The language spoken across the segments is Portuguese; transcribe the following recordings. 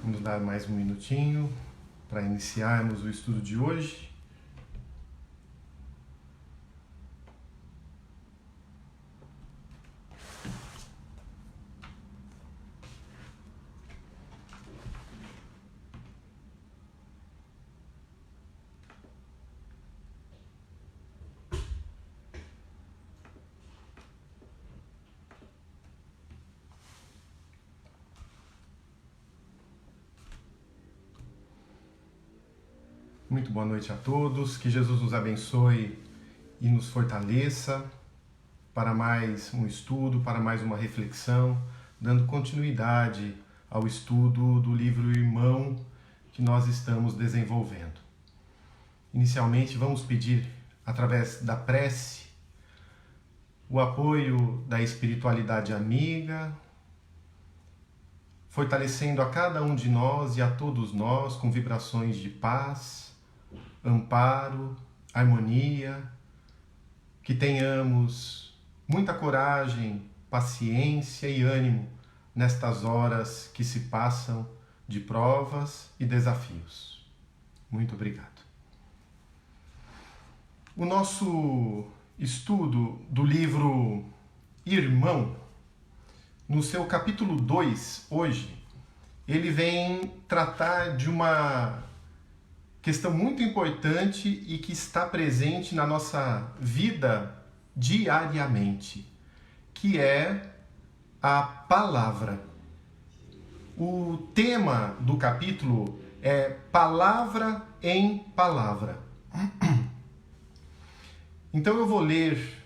Vamos dar mais um minutinho para iniciarmos o estudo de hoje. Muito boa noite a todos, que Jesus nos abençoe e nos fortaleça para mais um estudo, para mais uma reflexão, dando continuidade ao estudo do livro Irmão que nós estamos desenvolvendo. Inicialmente, vamos pedir, através da prece, o apoio da espiritualidade amiga, fortalecendo a cada um de nós e a todos nós com vibrações de paz, amparo, harmonia, que tenhamos muita coragem, paciência e ânimo nestas horas que se passam de provas e desafios. Muito obrigado. O nosso estudo do livro Irmão, no seu capítulo 2, hoje, ele vem tratar de uma questão muito importante e que está presente na nossa vida diariamente, que é a palavra. O tema do capítulo é Palavra em Palavra. Então eu vou ler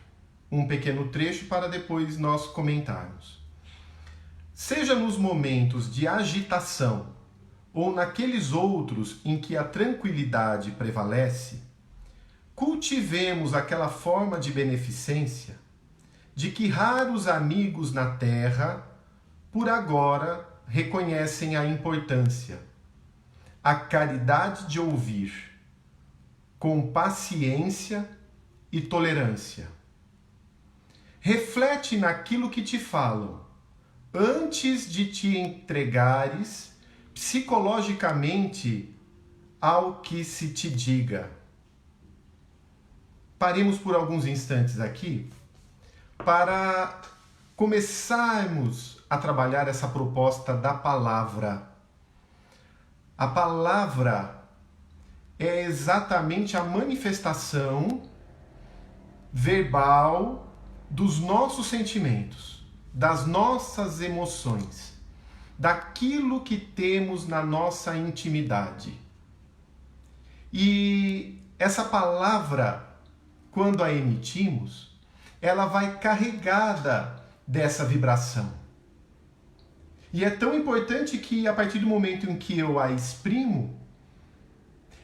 um pequeno trecho para depois nós comentarmos. Seja nos momentos de agitação ou naqueles outros em que a tranquilidade prevalece, cultivemos aquela forma de beneficência de que raros amigos na terra, por agora, reconhecem a importância. A caridade de ouvir, com paciência e tolerância. Reflete naquilo que te falam, antes de te entregares psicologicamente ao que se te diga. Paremos por alguns instantes aqui para começarmos a trabalhar essa proposta da palavra. A palavra é exatamente a manifestação verbal dos nossos sentimentos, das nossas emoções, daquilo que temos na nossa intimidade. E essa palavra, quando a emitimos, ela vai carregada dessa vibração. E é tão importante que, a partir do momento em que eu a exprimo,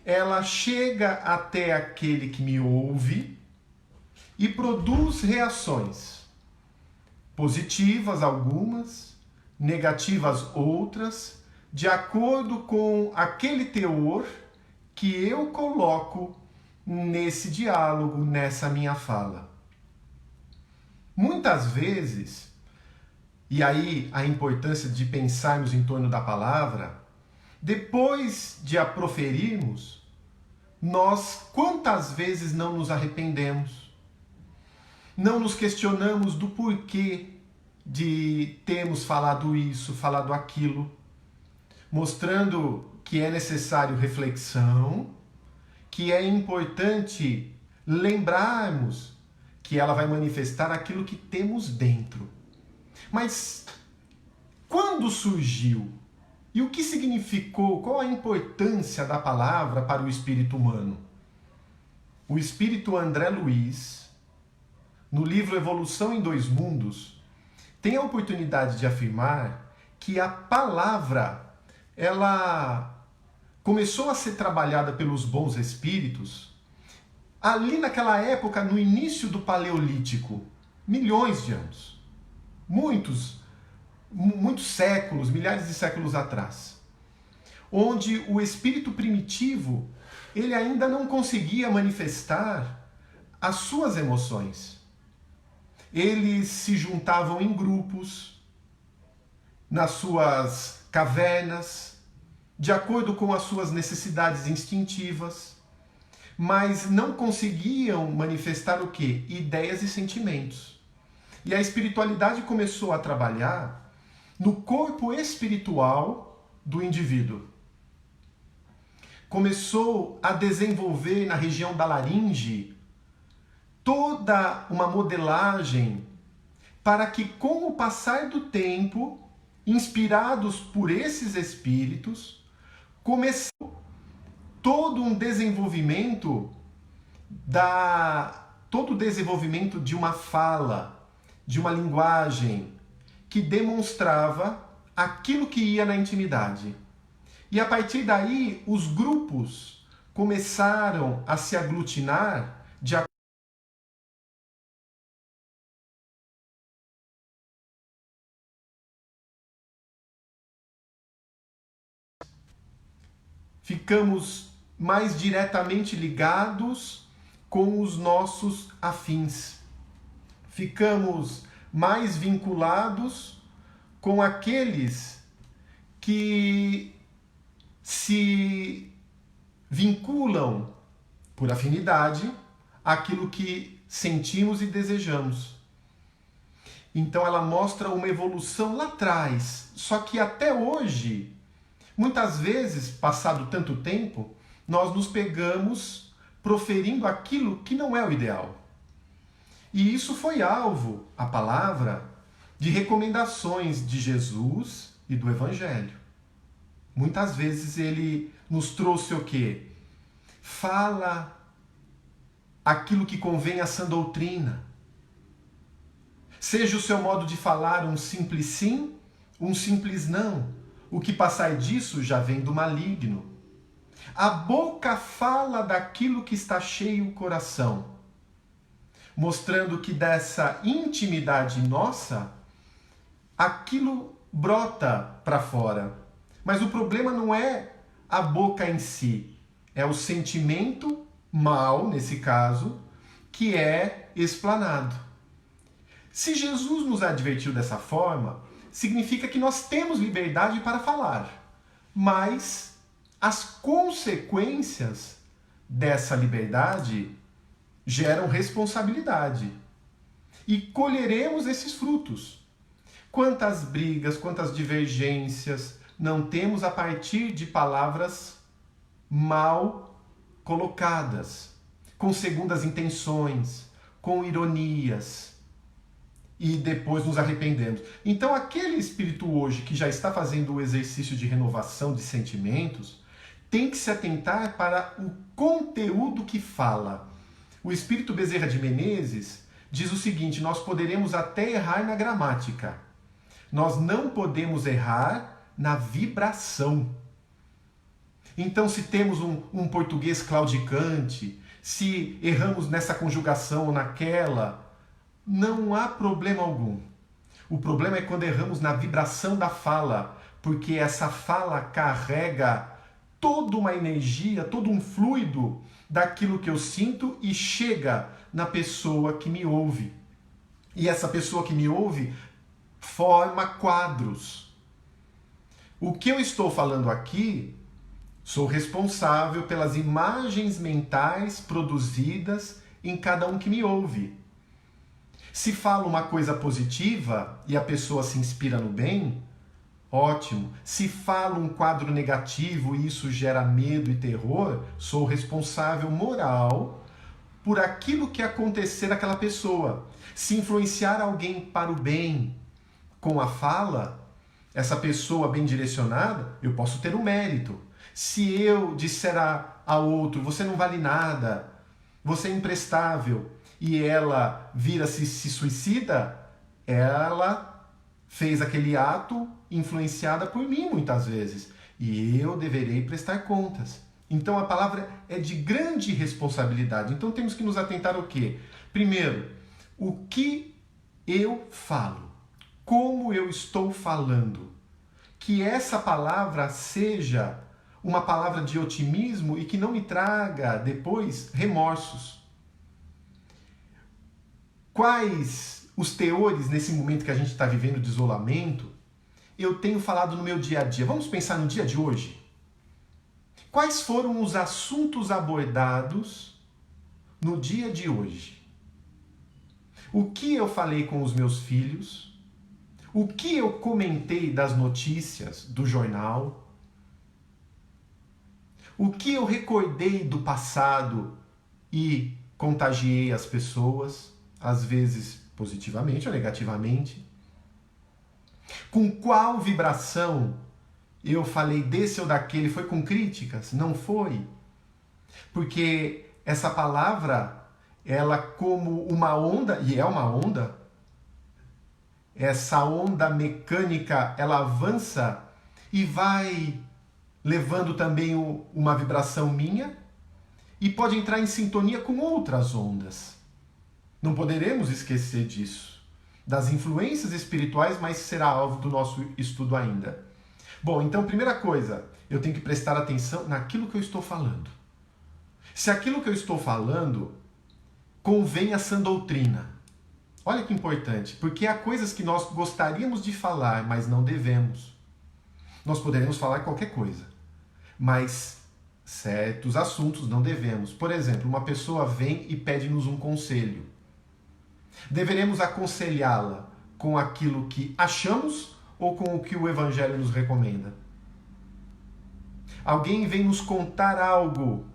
ela chega até aquele que me ouve e produz reações, positivas algumas, negativas outras, de acordo com aquele teor que eu coloco nesse diálogo, nessa minha fala. Muitas vezes, e aí a importância de pensarmos em torno da palavra, depois de a proferirmos, nós quantas vezes não nos arrependemos, não nos questionamos do porquê de termos falado isso, falado aquilo, mostrando que é necessário reflexão, que é importante lembrarmos que ela vai manifestar aquilo que temos dentro. Mas quando surgiu? E o que significou? Qual a importância da palavra para o espírito humano? O espírito André Luiz, no livro Evolução em Dois Mundos, tem a oportunidade de afirmar que a palavra, ela começou a ser trabalhada pelos bons espíritos ali naquela época, no início do Paleolítico, milhões de anos, muitos séculos, milhares de séculos atrás, onde o espírito primitivo, ele ainda não conseguia manifestar as suas emoções. Eles se juntavam em grupos, nas suas cavernas, de acordo com as suas necessidades instintivas, mas não conseguiam manifestar o quê? Ideias e sentimentos. E a espiritualidade começou a trabalhar no corpo espiritual do indivíduo. Começou a desenvolver na região da laringe toda uma modelagem para que, com o passar do tempo, inspirados por esses espíritos, começou todo um desenvolvimento todo o desenvolvimento de uma fala, de uma linguagem que demonstrava aquilo que ia na intimidade. E a partir daí, os grupos começaram a se aglutinar de acordo. Ficamos mais diretamente ligados com os nossos afins. Ficamos mais vinculados com aqueles que se vinculam por afinidade àquilo que sentimos e desejamos. Então ela mostra uma evolução lá atrás, só que até hoje, muitas vezes, passado tanto tempo, nós nos pegamos proferindo aquilo que não é o ideal. E isso foi alvo, a palavra, de recomendações de Jesus e do Evangelho. Muitas vezes ele nos trouxe o quê? Fala aquilo que convém à sã doutrina. Seja o seu modo de falar um simples sim, um simples não. O que passar disso já vem do maligno. A boca fala daquilo que está cheio o coração, mostrando que dessa intimidade nossa, aquilo brota para fora. Mas o problema não é a boca em si, é o sentimento mal, nesse caso, que é explanado. Se Jesus nos advertiu dessa forma, significa que nós temos liberdade para falar, mas as consequências dessa liberdade geram responsabilidade. E colheremos esses frutos. Quantas brigas, quantas divergências não temos a partir de palavras mal colocadas, com segundas intenções, com ironias, e depois nos arrependemos. Então aquele espírito hoje que já está fazendo o exercício de renovação de sentimentos, tem que se atentar para o conteúdo que fala. O espírito Bezerra de Menezes diz o seguinte: nós poderemos até errar na gramática, nós não podemos errar na vibração. Então, se temos um português claudicante, se erramos nessa conjugação ou naquela, não há problema algum. O problema é quando erramos na vibração da fala, porque essa fala carrega toda uma energia, todo um fluido daquilo que eu sinto e chega na pessoa que me ouve. E essa pessoa que me ouve forma quadros. O que eu estou falando aqui, sou responsável pelas imagens mentais produzidas em cada um que me ouve. Se falo uma coisa positiva e a pessoa se inspira no bem, ótimo. Se falo um quadro negativo e isso gera medo e terror, sou responsável moral por aquilo que acontecer naquela pessoa. Se influenciar alguém para o bem com a fala, essa pessoa bem direcionada, eu posso ter um mérito. Se eu disser a outro, você não vale nada, você é imprestável, e ela vira-se se suicida, ela fez aquele ato influenciada por mim muitas vezes. E eu deverei prestar contas. Então a palavra é de grande responsabilidade. Então temos que nos atentar ao quê? Primeiro, o que eu falo? Como eu estou falando? Que essa palavra seja uma palavra de otimismo e que não me traga depois remorsos. Quais os teores nesse momento que a gente está vivendo de isolamento eu tenho falado no meu dia a dia? Vamos pensar no dia de hoje? Quais foram os assuntos abordados no dia de hoje? O que eu falei com os meus filhos? O que eu comentei das notícias do jornal? O que eu recordei do passado e contagiei as pessoas, às vezes positivamente ou negativamente? Com qual vibração eu falei desse ou daquele? Foi com críticas? Não foi? Porque essa palavra, ela como uma onda, e é uma onda, essa onda mecânica, ela avança e vai levando também uma vibração minha e pode entrar em sintonia com outras ondas. Não poderemos esquecer disso, das influências espirituais, mas será alvo do nosso estudo ainda. Bom, então, primeira coisa, eu tenho que prestar atenção naquilo que eu estou falando. Se aquilo que eu estou falando convém a sã doutrina. Olha que importante, porque há coisas que nós gostaríamos de falar, mas não devemos. Nós poderemos falar qualquer coisa, mas certos assuntos não devemos. Por exemplo, uma pessoa vem e pede-nos um conselho. Deveremos aconselhá-la com aquilo que achamos ou com o que o Evangelho nos recomenda? Alguém vem nos contar algo.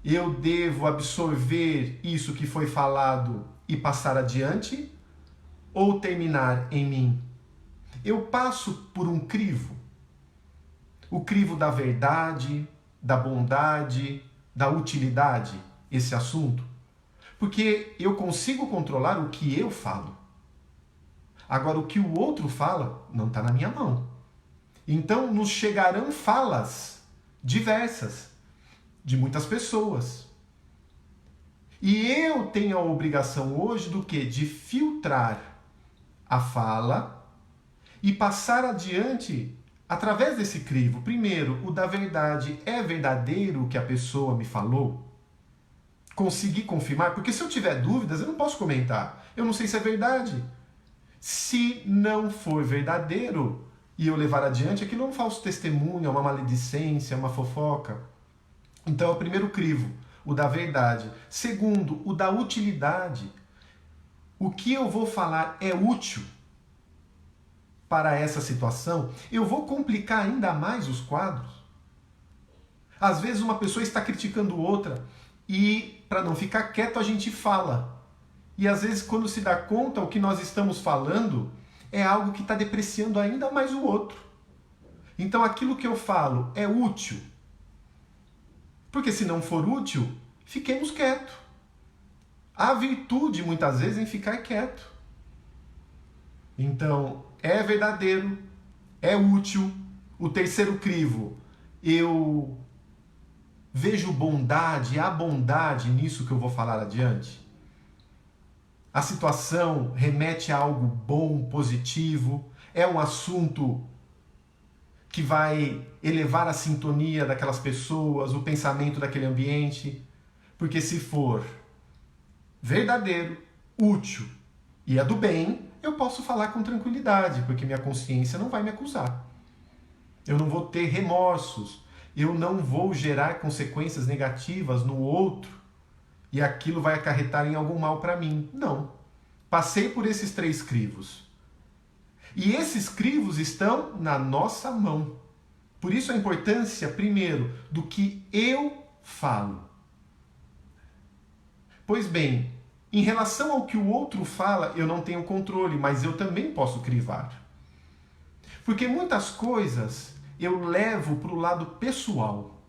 Eu devo absorver isso que foi falado e passar adiante? Ou terminar em mim? Eu passo por um crivo. O crivo da verdade, da bondade, da utilidade, esse assunto. Porque eu consigo controlar o que eu falo. Agora, o que o outro fala não está na minha mão. Então, nos chegarão falas diversas de muitas pessoas. E eu tenho a obrigação hoje do quê? De filtrar a fala e passar adiante através desse crivo. Primeiro, o da verdade. É verdadeiro o que a pessoa me falou? Conseguir confirmar? Porque se eu tiver dúvidas, eu não posso comentar. Eu não sei se é verdade. Se não for verdadeiro e eu levar adiante, aquilo é um falso testemunho, é uma maledicência, é uma fofoca. Então é o primeiro crivo, o da verdade. Segundo, o da utilidade. O que eu vou falar é útil para essa situação? Eu vou complicar ainda mais os quadros? Às vezes uma pessoa está criticando outra e, para não ficar quieto, a gente fala. E às vezes, quando se dá conta, o que nós estamos falando é algo que está depreciando ainda mais o outro. Então, aquilo que eu falo é útil. Porque se não for útil, fiquemos quietos. Há virtude, muitas vezes, em ficar quieto. Então, é verdadeiro, é útil. O terceiro crivo, eu vejo bondade, há bondade nisso que eu vou falar adiante. A situação remete a algo bom, positivo, é um assunto que vai elevar a sintonia daquelas pessoas, o pensamento daquele ambiente. Porque se for verdadeiro, útil e é do bem, eu posso falar com tranquilidade, porque minha consciência não vai me acusar. Eu não vou ter remorsos, eu não vou gerar consequências negativas no outro e aquilo vai acarretar em algum mal para mim. Não. Passei por esses 3 crivos. E esses crivos estão na nossa mão. Por isso a importância, primeiro, do que eu falo. Pois bem, em relação ao que o outro fala, eu não tenho controle, mas eu também posso crivar. Porque muitas coisas eu levo para o lado pessoal.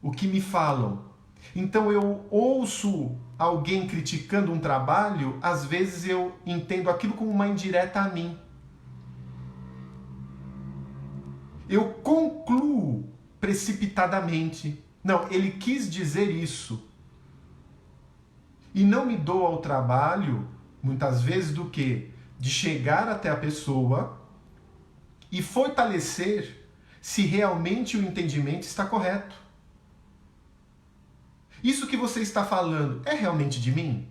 O que me falam. Então eu ouço alguém criticando um trabalho, às vezes eu entendo aquilo como uma indireta a mim. Eu concluo precipitadamente. Não, ele quis dizer isso. E não me dou ao trabalho, muitas vezes, do que? De chegar até a pessoa e fortalecer se realmente o entendimento está correto. Isso que você está falando é realmente de mim?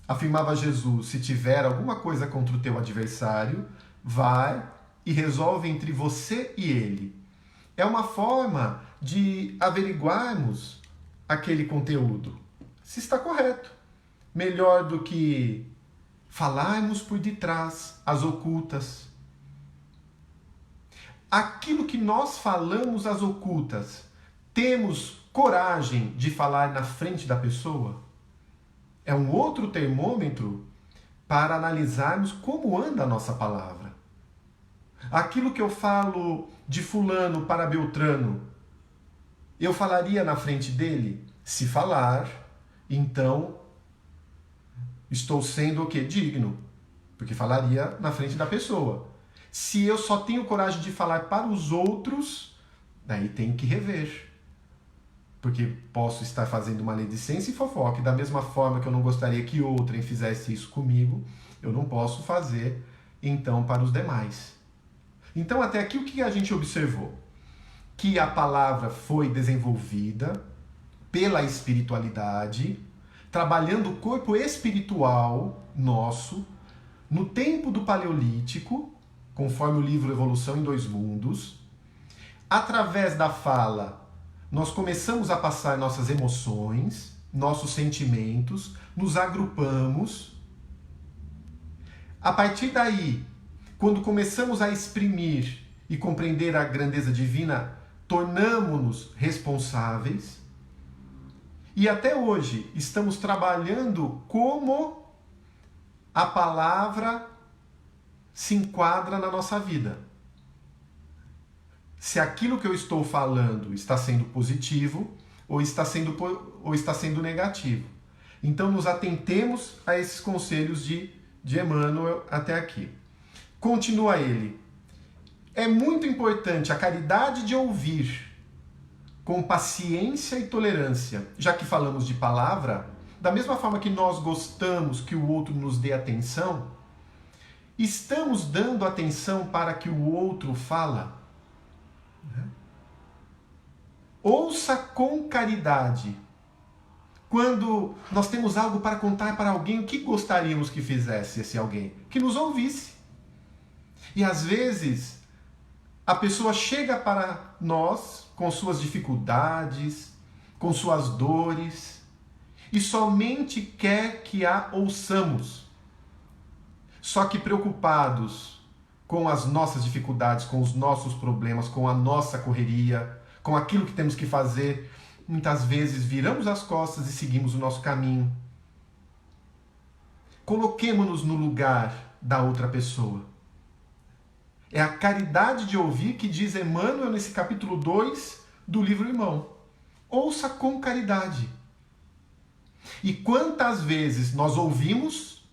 Afirmava Jesus, se tiver alguma coisa contra o teu adversário, vai e resolve entre você e ele. É uma forma de averiguarmos aquele conteúdo, se está correto. Melhor do que falarmos por detrás, às ocultas. Aquilo que nós falamos às ocultas, temos coragem de falar na frente da pessoa? É um outro termômetro para analisarmos como anda a nossa palavra. Aquilo que eu falo de fulano para Beltrano, eu falaria na frente dele? Se falar, então estou sendo o quê? Digno. Porque falaria na frente da pessoa. Se eu só tenho coragem de falar para os outros, daí tenho que rever. Porque posso estar fazendo maledicência e fofoca. E da mesma forma que eu não gostaria que outrem fizesse isso comigo, eu não posso fazer, então, para os demais. Então, até aqui, o que a gente observou? Que a palavra foi desenvolvida pela espiritualidade, trabalhando o corpo espiritual nosso, no tempo do Paleolítico, conforme o livro Evolução em Dois Mundos. Através da fala, nós começamos a passar nossas emoções, nossos sentimentos, nos agrupamos. A partir daí, quando começamos a exprimir e compreender a grandeza divina, tornamo-nos responsáveis. E até hoje estamos trabalhando como a palavra se enquadra na nossa vida. Se aquilo que eu estou falando está sendo positivo ou está sendo negativo. Então nos atentemos a esses conselhos de Emmanuel até aqui. Continua ele. É muito importante a caridade de ouvir, com paciência e tolerância. Já que falamos de palavra, da mesma forma que nós gostamos que o outro nos dê atenção, estamos dando atenção para que o outro fala? Ouça com caridade. Quando nós temos algo para contar para alguém, o que gostaríamos que fizesse esse alguém? Que nos ouvisse. E às vezes, a pessoa chega para nós com suas dificuldades, com suas dores, e somente quer que a ouçamos. Só que preocupados com as nossas dificuldades, com os nossos problemas, com a nossa correria, com aquilo que temos que fazer, muitas vezes viramos as costas e seguimos o nosso caminho. Coloquemo-nos no lugar da outra pessoa. É a caridade de ouvir que diz Emmanuel nesse capítulo 2 do livro Irmão. Ouça com caridade. E quantas vezes nós ouvimos,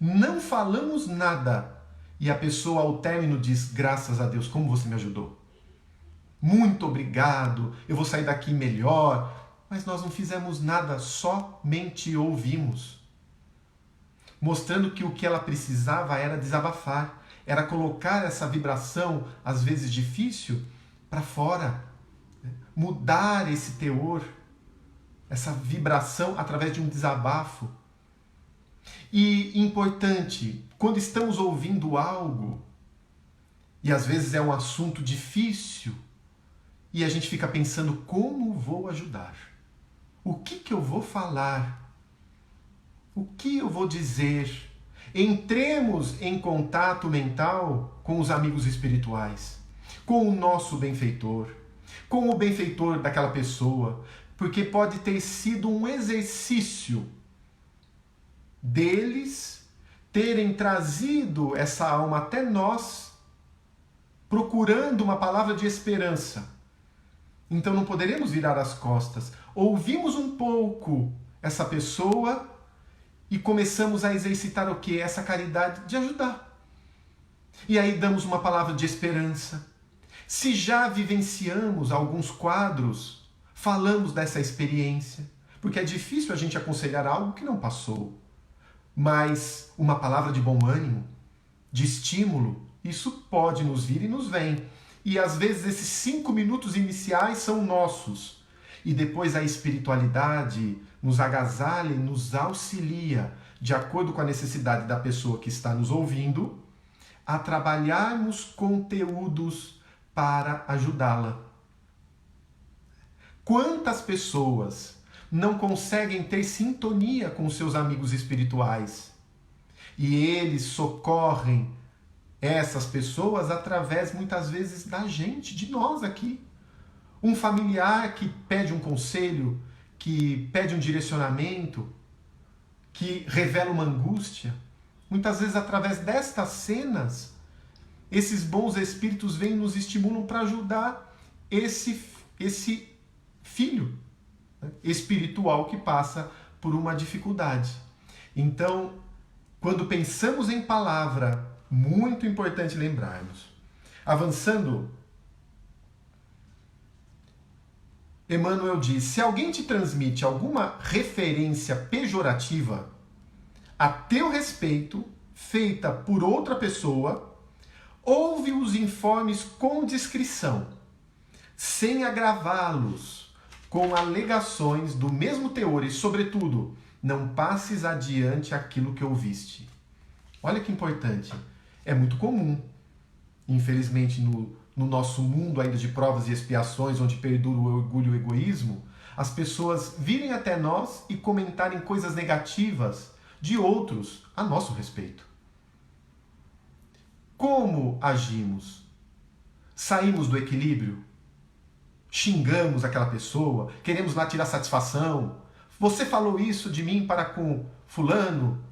não falamos nada, e a pessoa ao término diz, graças a Deus, como você me ajudou. Muito obrigado, eu vou sair daqui melhor. Mas nós não fizemos nada, somente ouvimos. Mostrando que o que ela precisava era desabafar. Era colocar essa vibração, às vezes difícil, para fora. Mudar esse teor, essa vibração através de um desabafo. E importante, quando estamos ouvindo algo, e às vezes é um assunto difícil, e a gente fica pensando, como vou ajudar? O que eu vou falar? O que eu vou dizer? Entremos em contato mental com os amigos espirituais, com o nosso benfeitor, com o benfeitor daquela pessoa, porque pode ter sido um exercício deles terem trazido essa alma até nós, procurando uma palavra de esperança. Então não poderemos virar as costas. Ouvimos um pouco essa pessoa e começamos a exercitar o quê? Essa caridade de ajudar. E aí damos uma palavra de esperança. Se já vivenciamos alguns quadros, falamos dessa experiência, porque é difícil a gente aconselhar algo que não passou. Mas uma palavra de bom ânimo, de estímulo, isso pode nos vir e nos vem. E às vezes esses 5 minutos iniciais são nossos. E depois a espiritualidade nos agasalha e nos auxilia, de acordo com a necessidade da pessoa que está nos ouvindo, a trabalharmos conteúdos para ajudá-la. Quantas pessoas não conseguem ter sintonia com seus amigos espirituais? E eles socorrem essas pessoas através, muitas vezes, da gente, de nós aqui. Um familiar que pede um conselho, que pede um direcionamento, que revela uma angústia. Muitas vezes, através destas cenas, esses bons espíritos vêm e nos estimulam para ajudar esse filho, né, espiritual que passa por uma dificuldade. Então, quando pensamos em palavra, muito importante lembrarmos. Avançando, Emmanuel diz: se alguém te transmite alguma referência pejorativa a teu respeito, feita por outra pessoa, ouve os informes com discrição, sem agravá-los com alegações do mesmo teor e, sobretudo, não passes adiante aquilo que ouviste. Olha que importante. É muito comum, infelizmente, no nosso mundo ainda de provas e expiações, onde perdura o orgulho e o egoísmo, as pessoas virem até nós e comentarem coisas negativas de outros a nosso respeito. Como agimos? Saímos do equilíbrio? Xingamos aquela pessoa? Queremos lá tirar satisfação? Você falou isso de mim para com fulano?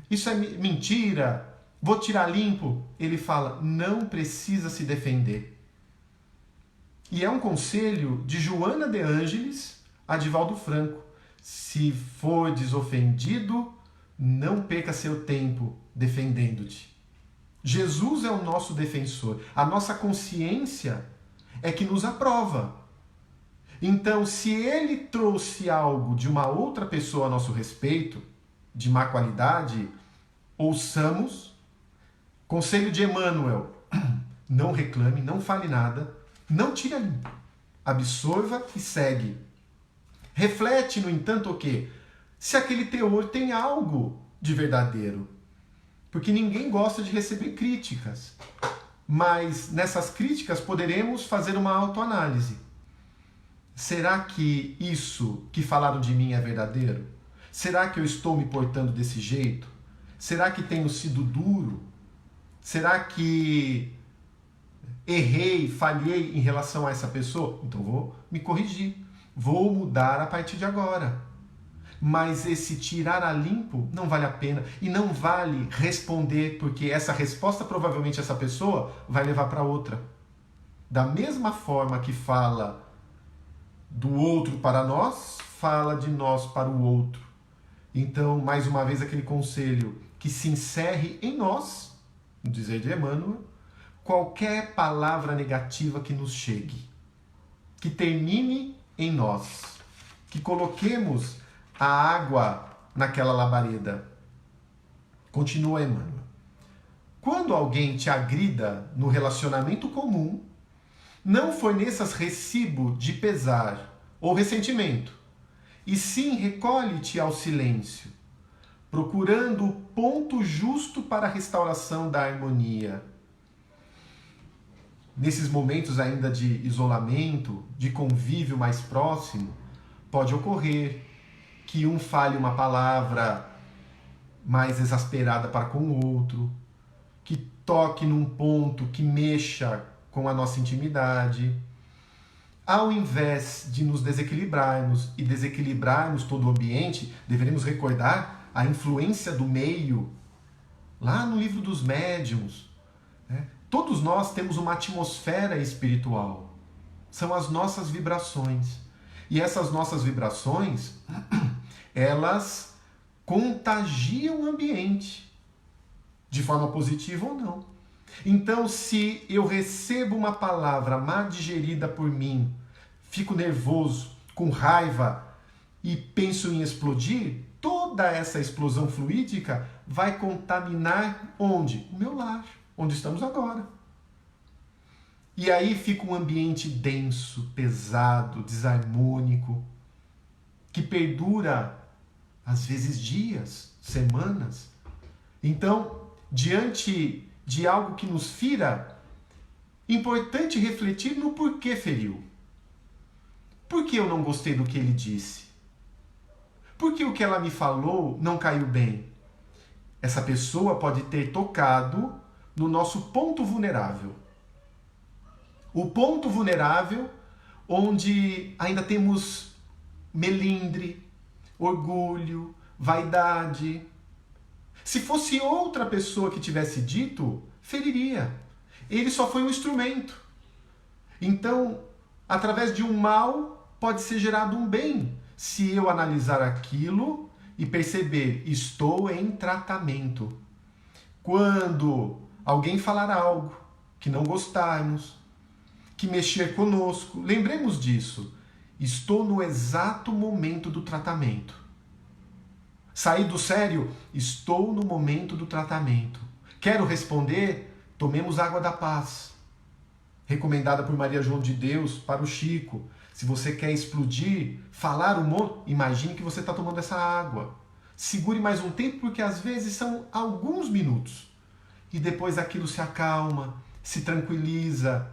Isso é mentira? Vou tirar limpo? Ele fala, não precisa se defender. E é um conselho de Joana de Ângeles a Divaldo Franco. Se fores ofendido, não perca seu tempo defendendo-te. Jesus é o nosso defensor. A nossa consciência é que nos aprova. Então, se ele trouxe algo de uma outra pessoa a nosso respeito, de má qualidade, ouçamos. Conselho de Emmanuel: não reclame, não fale nada, não tire a limpo. Absorva e segue. Reflete, no entanto, o quê? Se aquele teor tem algo de verdadeiro. Porque ninguém gosta de receber críticas. Mas nessas críticas poderemos fazer uma autoanálise. Será que isso que falaram de mim é verdadeiro? Será que eu estou me portando desse jeito? Será que tenho sido duro? Será que errei, falhei em relação a essa pessoa? Então vou me corrigir. Vou mudar a partir de agora. Mas esse tirar a limpo não vale a pena. E não vale responder, porque essa resposta provavelmente essa pessoa vai levar para outra. Da mesma forma que fala do outro para nós, fala de nós para o outro. Então, mais uma vez, aquele conselho: que se encerre em nós, no dizer de Emmanuel, qualquer palavra negativa que nos chegue. Que termine em nós. Que coloquemos a água naquela labareda. Continua Emmanuel. Quando alguém te agrida no relacionamento comum, não forneças recibo de pesar ou ressentimento, e sim recolhe-te ao silêncio, procurando o ponto justo para a restauração da harmonia. Nesses momentos ainda de isolamento, de convívio mais próximo, pode ocorrer que um fale uma palavra mais exasperada para com o outro, que toque num ponto que mexa com a nossa intimidade. Ao invés de nos desequilibrarmos e desequilibrarmos todo o ambiente, deveremos recordar a influência do meio. Lá no livro dos médiuns, né? Todos nós temos uma atmosfera espiritual. São as nossas vibrações. E essas nossas vibrações, elas contagiam o ambiente, de forma positiva ou não. Então, se eu recebo uma palavra mal digerida por mim, fico nervoso, com raiva e penso em explodir, toda essa explosão fluídica vai contaminar onde? O meu lar, onde estamos agora. E aí fica um ambiente denso, pesado, desarmônico, que perdura, às vezes, dias, semanas. Então, diante de algo que nos fira, importante refletir no porquê feriu. Por que eu não gostei do que ele disse? Por que o que ela me falou não caiu bem? Essa pessoa pode ter tocado no nosso ponto vulnerável. O ponto vulnerável onde ainda temos melindre, orgulho, vaidade. Se fosse outra pessoa que tivesse dito, feriria. Ele só foi um instrumento. Então, através de um mal, pode ser gerado um bem, se eu analisar aquilo e perceber, estou em tratamento. Quando alguém falar algo que não gostarmos, que mexer conosco, lembremos disso. Estou no exato momento do tratamento. Sair do sério, estou no momento do tratamento. Quero responder, tomemos água da paz. Recomendada por Maria João de Deus para o Chico. Se você quer explodir, falar um monte, imagine que você está tomando essa água. Segure mais um tempo, porque às vezes são alguns minutos. E depois aquilo se acalma, se tranquiliza,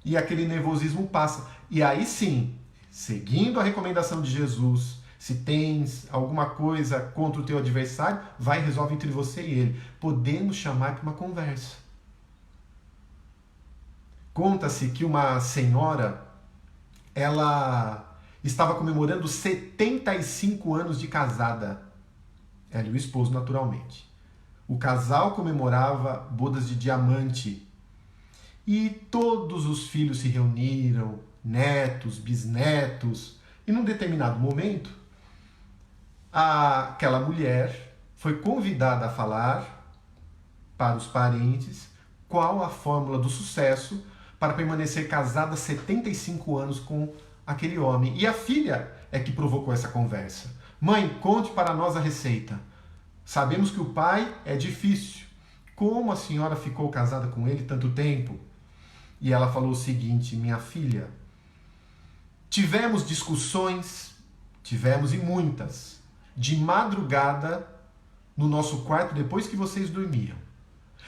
e aquele nervosismo passa. E aí sim, seguindo a recomendação de Jesus, se tens alguma coisa contra o teu adversário, vai e resolve entre você e ele. Podemos chamar para uma conversa. Conta-se que uma senhora, ela estava comemorando 75 anos de casada. Ela e o esposo, naturalmente. O casal comemorava bodas de diamante. E todos os filhos se reuniram, netos, bisnetos. E num determinado momento, aquela mulher foi convidada a falar para os parentes qual a fórmula do sucesso para permanecer casada 75 anos com aquele homem. E a filha é que provocou essa conversa. Mãe, conte para nós a receita. Sabemos que o pai é difícil. Como a senhora ficou casada com ele tanto tempo? E ela falou o seguinte: minha filha, tivemos discussões, tivemos e muitas, de madrugada no nosso quarto depois que vocês dormiam.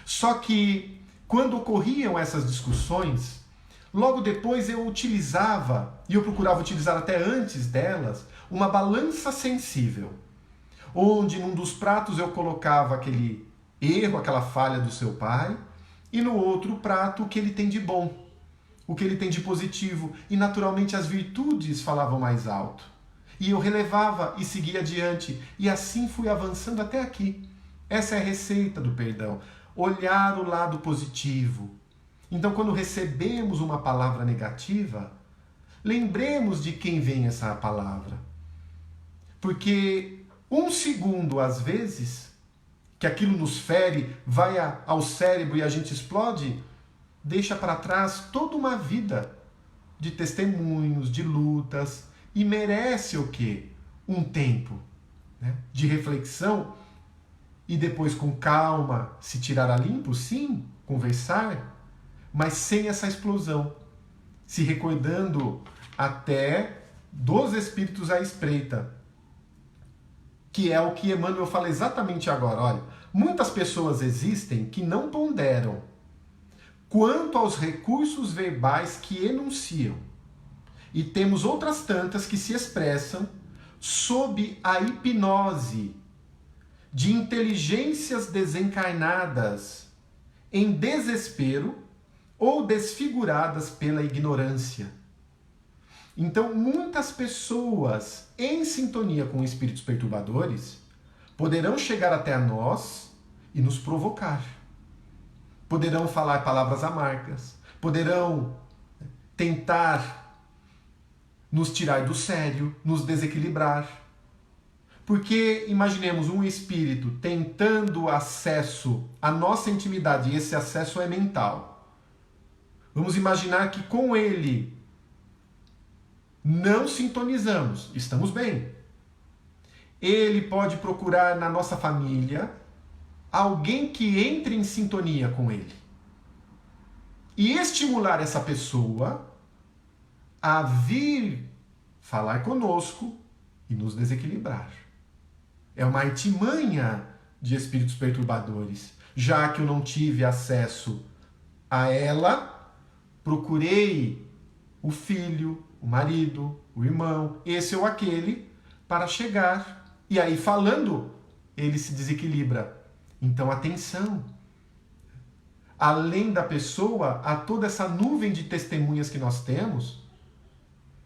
Só que quando ocorriam essas discussões, logo depois eu utilizava, e eu procurava utilizar até antes delas, uma balança sensível, onde num dos pratos eu colocava aquele erro, aquela falha do seu pai, e no outro prato o que ele tem de bom, o que ele tem de positivo, e naturalmente as virtudes falavam mais alto. E eu relevava e seguia adiante, e assim fui avançando até aqui. Essa é a receita do perdão, olhar o lado positivo. Então, quando recebemos uma palavra negativa, lembremos de quem vem essa palavra. Porque um segundo, às vezes, que aquilo nos fere, vai ao cérebro e a gente explode, deixa para trás toda uma vida de testemunhos, de lutas, e merece o quê? Um tempo, né, de reflexão, e depois com calma se tirar a limpo, sim, conversar, mas sem essa explosão, se recordando até dos espíritos à espreita, que é o que Emmanuel fala exatamente agora. Olha, muitas pessoas existem que não ponderam quanto aos recursos verbais que enunciam, e temos outras tantas que se expressam sob a hipnose de inteligências desencarnadas em desespero ou desfiguradas pela ignorância. Então, muitas pessoas em sintonia com espíritos perturbadores poderão chegar até nós e nos provocar. Poderão falar palavras amargas, poderão tentar nos tirar do sério, nos desequilibrar. Porque imaginemos um espírito tentando acesso à nossa intimidade, e esse acesso é mental. Vamos imaginar que com ele não sintonizamos, estamos bem. Ele pode procurar na nossa família alguém que entre em sintonia com ele e estimular essa pessoa a vir falar conosco e nos desequilibrar. É uma artimanha de espíritos perturbadores. Já que eu não tive acesso a ela, procurei o filho, o marido, o irmão, esse ou aquele, para chegar. E aí, falando, ele se desequilibra. Então, atenção. Além da pessoa, há toda essa nuvem de testemunhas que nós temos.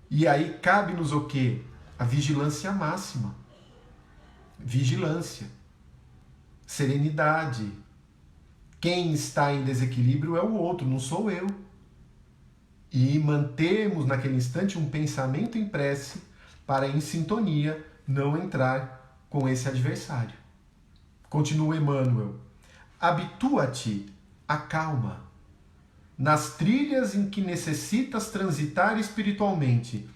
E aí, cabe-nos o quê? A vigilância máxima. Vigilância. Serenidade. Quem está em desequilíbrio é o outro, não sou eu. E mantermos naquele instante um pensamento em prece para, em sintonia, não entrar com esse adversário. Continua Emmanuel. Habitua-te à calma. Nas trilhas em que necessitas transitar espiritualmente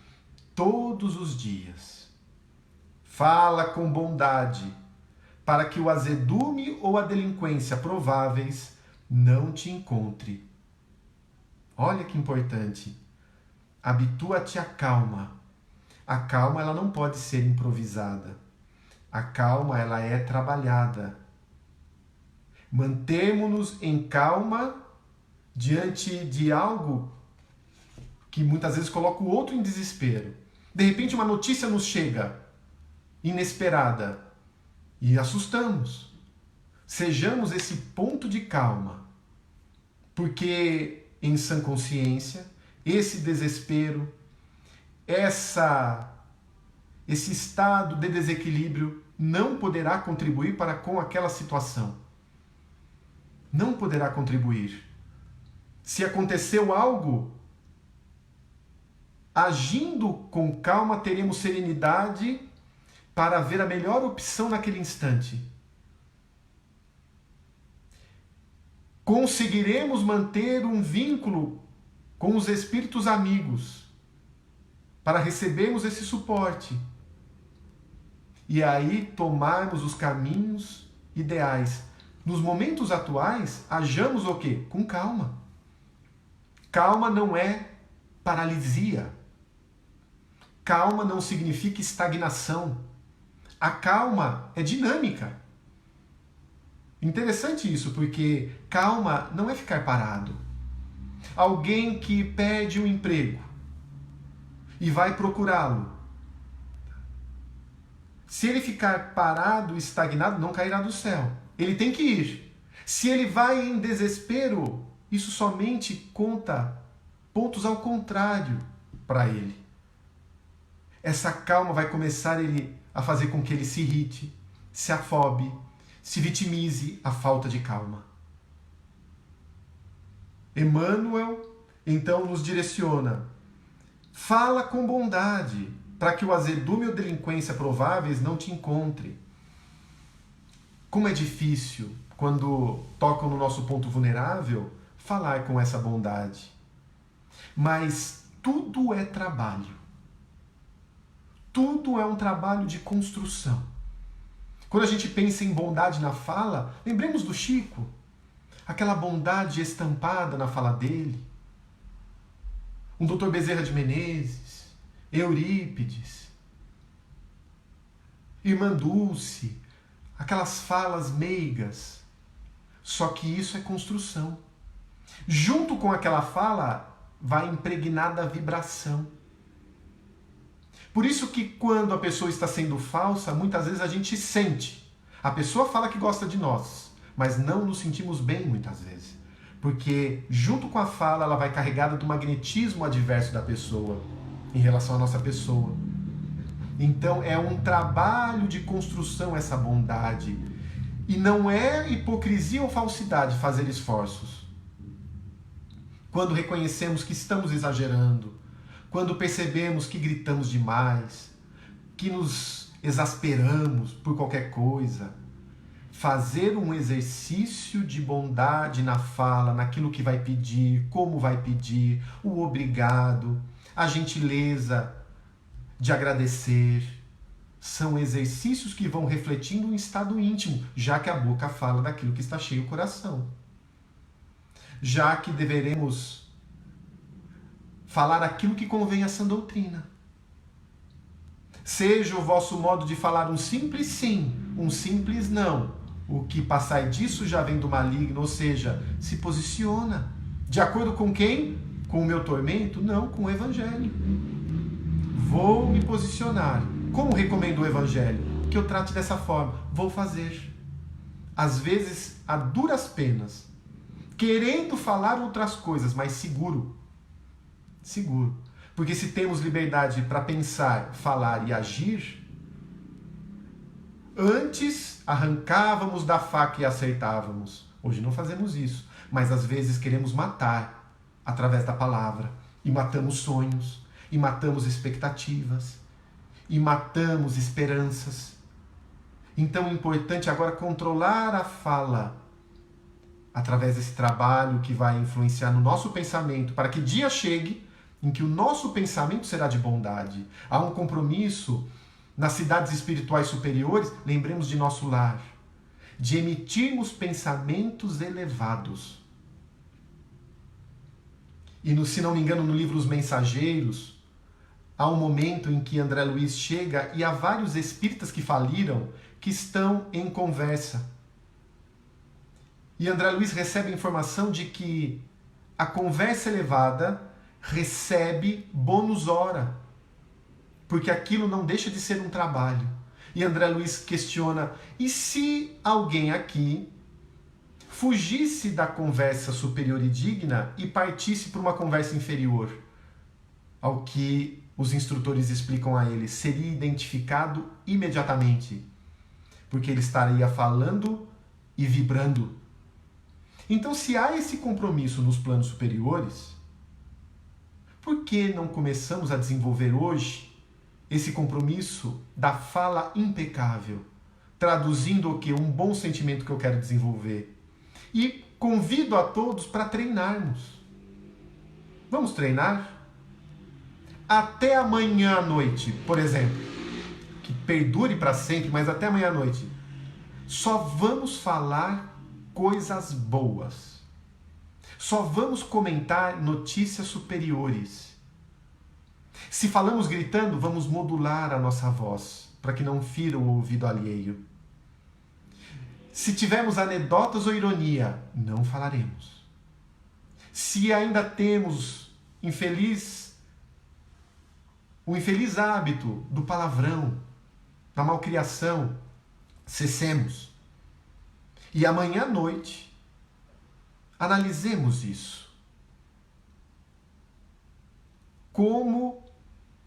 todos os dias. Fala com bondade, para que o azedume ou a delinquência prováveis não te encontre. Olha que importante. Habitua-te à calma. A calma, ela não pode ser improvisada. A calma, ela é trabalhada. Mantemo-nos em calma diante de algo que muitas vezes coloca o outro em desespero. De repente uma notícia nos chega, inesperada, e assustamos. Sejamos esse ponto de calma, porque em sã consciência, esse desespero, esse estado de desequilíbrio não poderá contribuir para com aquela situação. Não poderá contribuir. Se aconteceu algo, agindo com calma, teremos serenidade para ver a melhor opção naquele instante. Conseguiremos manter um vínculo com os espíritos amigos para recebermos esse suporte. E aí tomarmos os caminhos ideais. Nos momentos atuais, hajamos o quê? Com calma. Calma não é paralisia. Calma não significa estagnação. A calma é dinâmica. Interessante isso, porque calma não é ficar parado. Alguém que perde um emprego e vai procurá-lo. Se ele ficar parado, estagnado, não cairá do céu. Ele tem que ir. Se ele vai em desespero, isso somente conta pontos ao contrário para ele. Essa calma vai começar a fazer com que ele se irrite, se afobe, se vitimize a falta de calma. Emmanuel, então, nos direciona. Fala com bondade, para que o azedume ou delinquência prováveis não te encontre. Como é difícil, quando tocam no nosso ponto vulnerável, falar com essa bondade. Mas tudo é trabalho. Tudo é um trabalho de construção. Quando a gente pensa em bondade na fala, lembremos do Chico. Aquela bondade estampada na fala dele. Um Dr. Bezerra de Menezes, Eurípides, Irmã Dulce, aquelas falas meigas. Só que isso é construção. Junto com aquela fala, vai impregnada a vibração. Por isso que quando a pessoa está sendo falsa, muitas vezes a gente sente. A pessoa fala que gosta de nós, mas não nos sentimos bem muitas vezes. Porque junto com a fala, ela vai carregada do magnetismo adverso da pessoa, em relação à nossa pessoa. Então é um trabalho de construção essa bondade. E não é hipocrisia ou falsidade fazer esforços. Quando reconhecemos que estamos exagerando, quando percebemos que gritamos demais, que nos exasperamos por qualquer coisa, fazer um exercício de bondade na fala, naquilo que vai pedir, como vai pedir, o obrigado, a gentileza de agradecer, são exercícios que vão refletindo um estado íntimo, já que a boca fala daquilo que está cheio o coração. Já que deveremos falar aquilo que convém à sã doutrina. Seja o vosso modo de falar um simples sim, um simples não, O que passai disso já vem do maligno, ou seja, se posiciona. De acordo com quem? Com o meu tormento? Não, com o Evangelho. Vou me posicionar. Como recomendo o Evangelho? Que eu trate dessa forma. Vou fazer. Às vezes, a duras penas. Querendo falar outras coisas, mas seguro. Seguro. Porque se temos liberdade para pensar, falar e agir, antes arrancávamos da faca e acertávamos. Hoje não fazemos isso. Mas às vezes queremos matar através da palavra. E matamos sonhos. E matamos expectativas. E matamos esperanças. Então é importante agora controlar a fala através desse trabalho que vai influenciar no nosso pensamento, para que dia chegue em que o nosso pensamento será de bondade. Há um compromisso nas cidades espirituais superiores, lembremos de nosso lar, de emitirmos pensamentos elevados. E, se não me engano, no livro Os Mensageiros, há um momento em que André Luiz chega e há vários espíritas que faliram que estão em conversa. E André Luiz recebe a informação de que a conversa elevada recebe bônus hora, porque aquilo não deixa de ser um trabalho. E André Luiz questiona, e se alguém aqui fugisse da conversa superior e digna e partisse para uma conversa inferior? Ao que os instrutores explicam a ele, seria identificado imediatamente, porque ele estaria falando e vibrando. Então, se há esse compromisso nos planos superiores, por que não começamos a desenvolver hoje esse compromisso da fala impecável, traduzindo o que? Um bom sentimento que eu quero desenvolver. E convido a todos para treinarmos. Vamos treinar? Até amanhã à noite, por exemplo, que perdure para sempre, mas até amanhã à noite, só vamos falar coisas boas. Só vamos comentar notícias superiores. Se falamos gritando, vamos modular a nossa voz, para que não fira o ouvido alheio. Se tivermos anedotas ou ironia, não falaremos. Se ainda temos o infeliz hábito do palavrão, da malcriação, cessemos. E amanhã à noite, analisemos isso. Como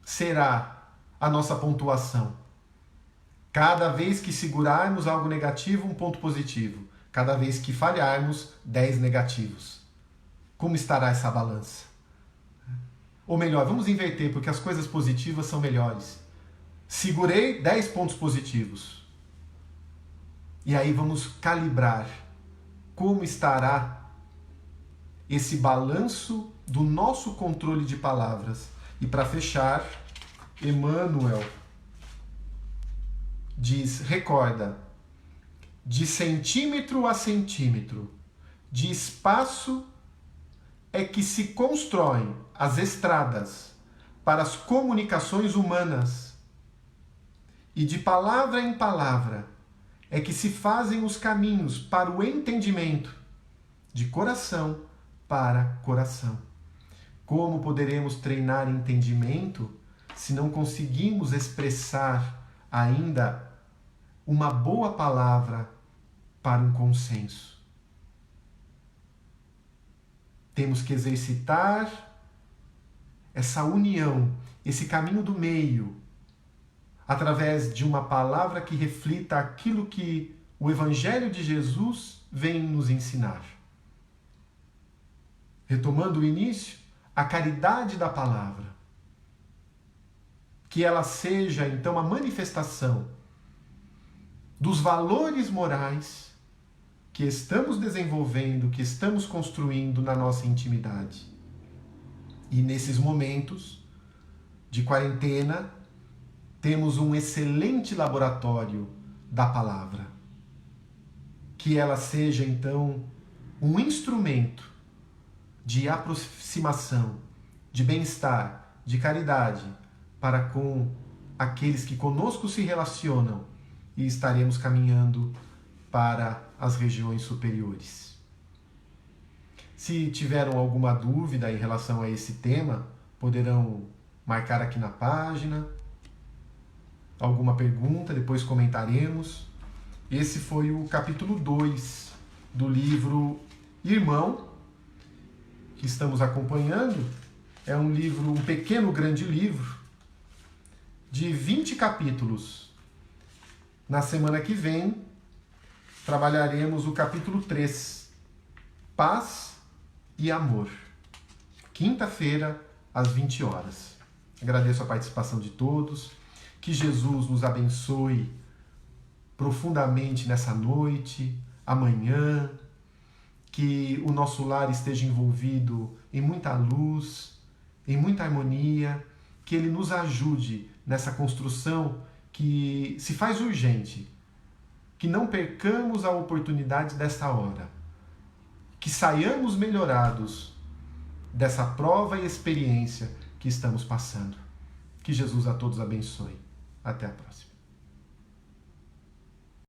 será a nossa pontuação? Cada vez que segurarmos algo negativo, um ponto positivo. Cada vez que falharmos, 10 negativos. Como estará essa balança? Ou melhor, vamos inverter, porque as coisas positivas são melhores. Segurei 10 pontos positivos. E aí vamos calibrar como estará esse balanço do nosso controle de palavras. E para fechar, Emmanuel diz, recorda, de centímetro a centímetro, de espaço é que se constroem as estradas para as comunicações humanas, e de palavra em palavra é que se fazem os caminhos para o entendimento, de coração para coração. Como poderemos treinar entendimento se não conseguimos expressar ainda uma boa palavra para um consenso? Temos que exercitar essa união, esse caminho do meio, através de uma palavra que reflita aquilo que o Evangelho de Jesus vem nos ensinar. Retomando o início, a caridade da palavra. Que ela seja, então, a manifestação dos valores morais que estamos desenvolvendo, que estamos construindo na nossa intimidade. E nesses momentos de quarentena, temos um excelente laboratório da palavra. Que ela seja, então, um instrumento de aproximação, de bem-estar, de caridade, para com aqueles que conosco se relacionam, e estaremos caminhando para as regiões superiores. Se tiveram alguma dúvida em relação a esse tema, poderão marcar aqui na página, alguma pergunta, depois comentaremos. Esse foi o capítulo 2 do livro Irmão, que estamos acompanhando. É um livro, um pequeno grande livro, de 20 capítulos. Na semana que vem, trabalharemos o capítulo 3, Paz e Amor. Quinta-feira, às 20 horas. Agradeço a participação de todos. Que Jesus nos abençoe profundamente nessa noite, amanhã. Que o nosso lar esteja envolvido em muita luz, em muita harmonia. Que Ele nos ajude nessa construção que se faz urgente. Que não percamos a oportunidade desta hora. Que saiamos melhorados dessa prova e experiência que estamos passando. Que Jesus a todos abençoe. Até a próxima.